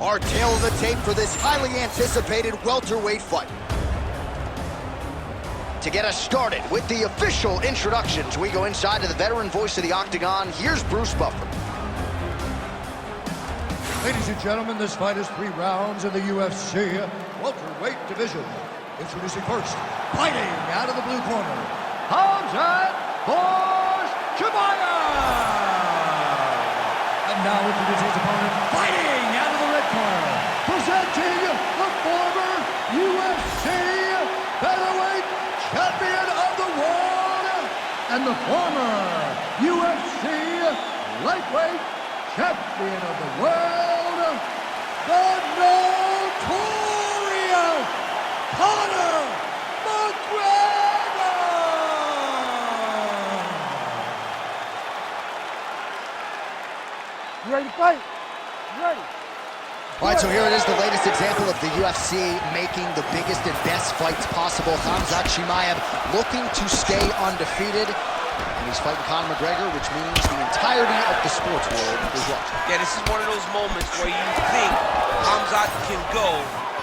Our tail of the tape for this highly anticipated welterweight fight. To get us started with the official introductions, we go inside to the veteran voice of the Octagon. Here's Bruce Buffer. Ladies and gentlemen, this fight is 3 rounds in the UFC welterweight division. Introducing first, fighting out of the blue corner, Khamzat Chimaev! And now introducing his opponent, fighting out of the red corner, presenting the former UFC featherweight champion of the world and the former UFC lightweight champion of the world, the notorious Conor Mcgregor! You ready to fight? You ready? All right, so here it is, the latest example of the UFC making the biggest and best fights possible. Khamzat Chimaev looking to stay undefeated. And he's fighting Conor McGregor, which means the entirety of the sports world is watching. Yeah, this is one of those moments where you think Khamzat can go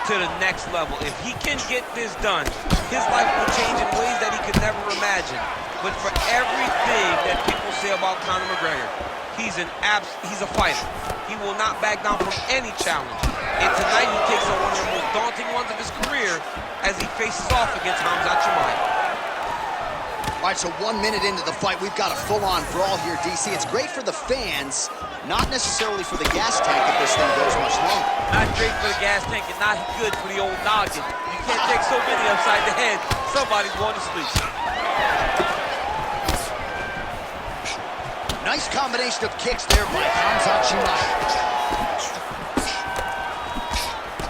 to the next level. If he can get this done, his life will change in ways that he could never imagine. But for everything that people say about Conor McGregor, he's a fighter. He will not back down from any challenge. And tonight he takes on one of the most daunting ones of his career as he faces off against Khamzat Chimaev. All right, so 1 minute into the fight, we've got a full-on brawl here, DC. It's great for the fans, not necessarily for the gas tank if this thing goes much longer. Not great for the gas tank and not good for the old noggin. You can't take so many upside the head. Somebody's going to sleep. Nice combination of kicks there by Khamzat Chimaev.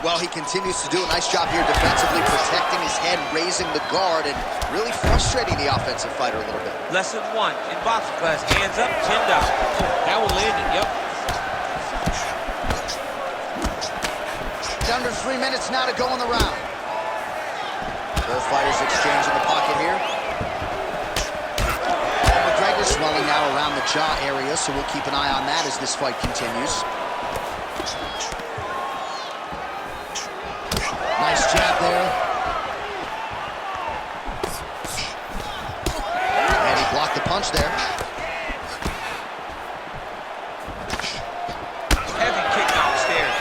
Well, he continues to do a nice job here defensively, protecting his head, raising the guard, and really frustrating the offensive fighter a little bit. Lesson 1 in boxing class, hands up, chin down. That one landed, yep. Under 3 minutes now to go in the round. Both fighters exchange in the pocket here. McGregor swelling now around the jaw area, so we'll keep an eye on that as this fight continues. Nice jab there. And he blocked the punch there. Heavy kick downstairs.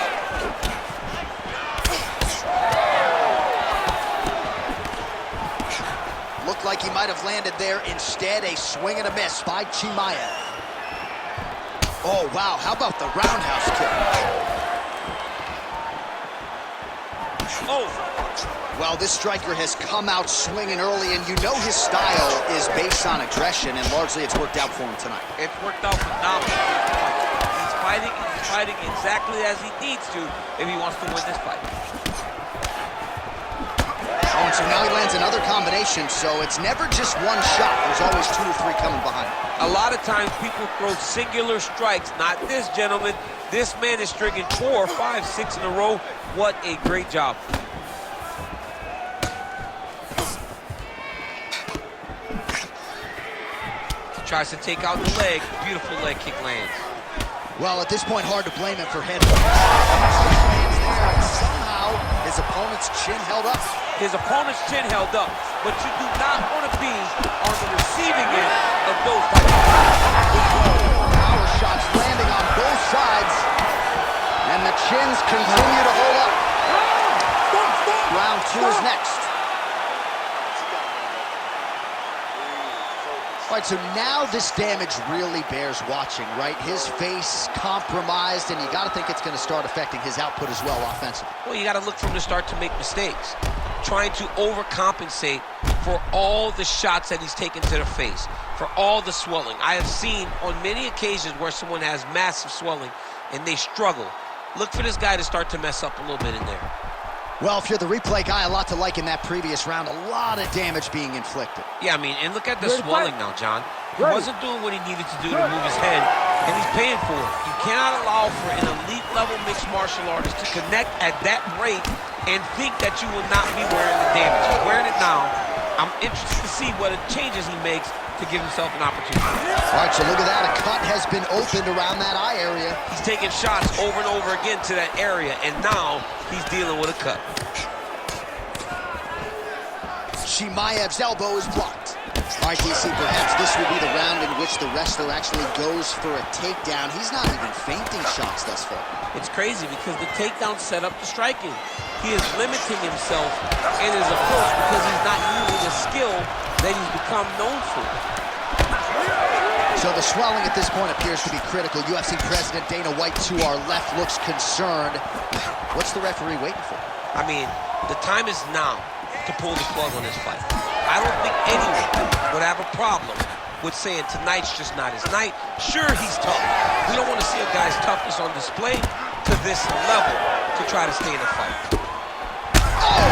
Looked like he might have landed there. Instead, a swing and a miss by Chimaev. Oh, wow. How about the roundhouse kick? Oh. Well, this striker has come out swinging early, and you know his style is based on aggression, and largely it's worked out for him tonight. It's worked out phenomenally. He's fighting exactly as he needs to if he wants to win this fight. Oh, and so now he lands another combination, so it's never just one shot. There's always 2 or 3 coming behind. A lot of times people throw singular strikes. Not this gentleman. This man is striking 4, 5, 6 in a row. What a great job. Tries to take out the leg. Beautiful leg kick lands. Well, at this point, hard to blame him for head. Lands there, and somehow his opponent's chin held up. His opponent's chin held up, but you do not want to be on the receiving end of those types of shots. Power shots landing on both sides, and the chins continue to hold up. Round 2 is next. All right, so now this damage really bears watching, right? His face compromised, and you got to think it's going to start affecting his output as well offensively. Well, you got to look from the start to make mistakes. Trying to overcompensate for all the shots that he's taken to the face, for all the swelling. I have seen on many occasions where someone has massive swelling and they struggle. Look for this guy to start to mess up a little bit in there. Well, if you're the replay guy, a lot to like in that previous round. A lot of damage being inflicted. Yeah, I mean, and look at the swelling now, John. He wasn't doing what he needed to do to move his head, and he's paying for it. You cannot allow for an elite-level mixed martial artist to connect at that rate and think that you will not be wearing the damage. He's wearing it now. I'm interested to see what changes he makes to give himself an opportunity. All right, so look at that. A cut has been opened around that eye area. He's taking shots over and over again to that area, and now he's dealing with a cut. Chimaev's elbow is blocked. All right, DC, perhaps this will be the round in which the wrestler actually goes for a takedown. He's not even feinting shots thus far. It's crazy because the takedown set up the striking. He is limiting himself in his approach because he's not using the skill that he's become known for. So the swelling at this point appears to be critical. UFC President Dana White to our left looks concerned. What's the referee waiting for? I mean, the time is now to pull the plug on this fight. I don't think anyone would have a problem with saying tonight's just not his night. Sure, he's tough. We don't want to see a guy's toughness on display to this level to try to stay in the fight. Oh!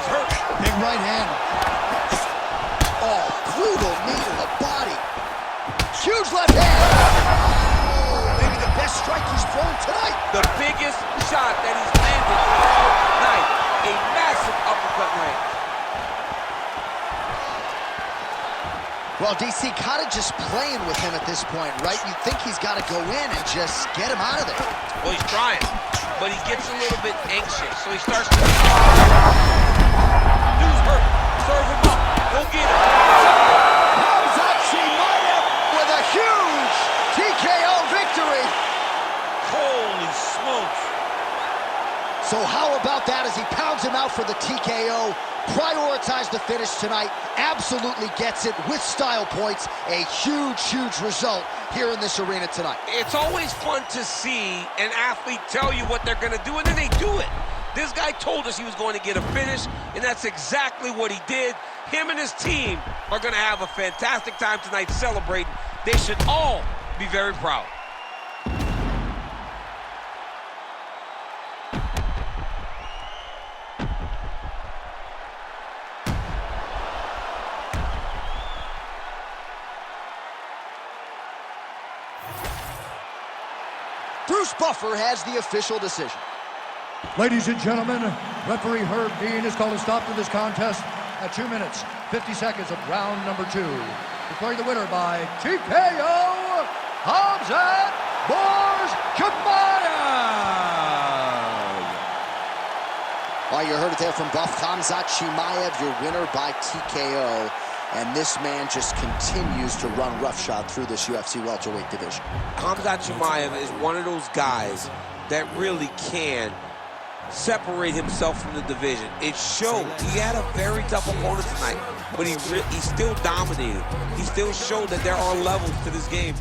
He's hurt. Big right hand. Oh, brutal knee to the body. Huge left hand. Oh, maybe the best strike he's thrown tonight. The biggest shot that he's landed all night. A massive uppercut land. Well, DC kind of just playing with him at this point, right? You think he's got to go in and just get him out of there. Well, he's trying, but he gets a little bit anxious, so he starts to... Dude's hurt. Serve him up. Go get him. Khamzat Chimaev with a huge TKO victory. Holy smokes. So how about that as he pounds him out for the TKO? Prioritized the finish tonight. Absolutely gets it with style points. A huge, huge result here in this arena tonight. It's always fun to see an athlete tell you what they're going to do, and then they do it. This guy told us he was going to get a finish, and that's exactly what he did. Him and his team are going to have a fantastic time tonight celebrating. They should all be very proud. Bruce Buffer has the official decision. Ladies and gentlemen, referee Herb Dean has called a stop to this contest at 2 minutes, 50 seconds of round number 2. Declaring the winner by TKO, Khamzat Chimaev. Well, you heard it there from Buff. Khamzat Chimaev, your winner by TKO. And this man just continues to run roughshod through this UFC welterweight division. Khamzat Chimaev is one of those guys that really can separate himself from the division. It showed. He had a very tough opponent tonight, but he still dominated. He still showed that there are levels to this game.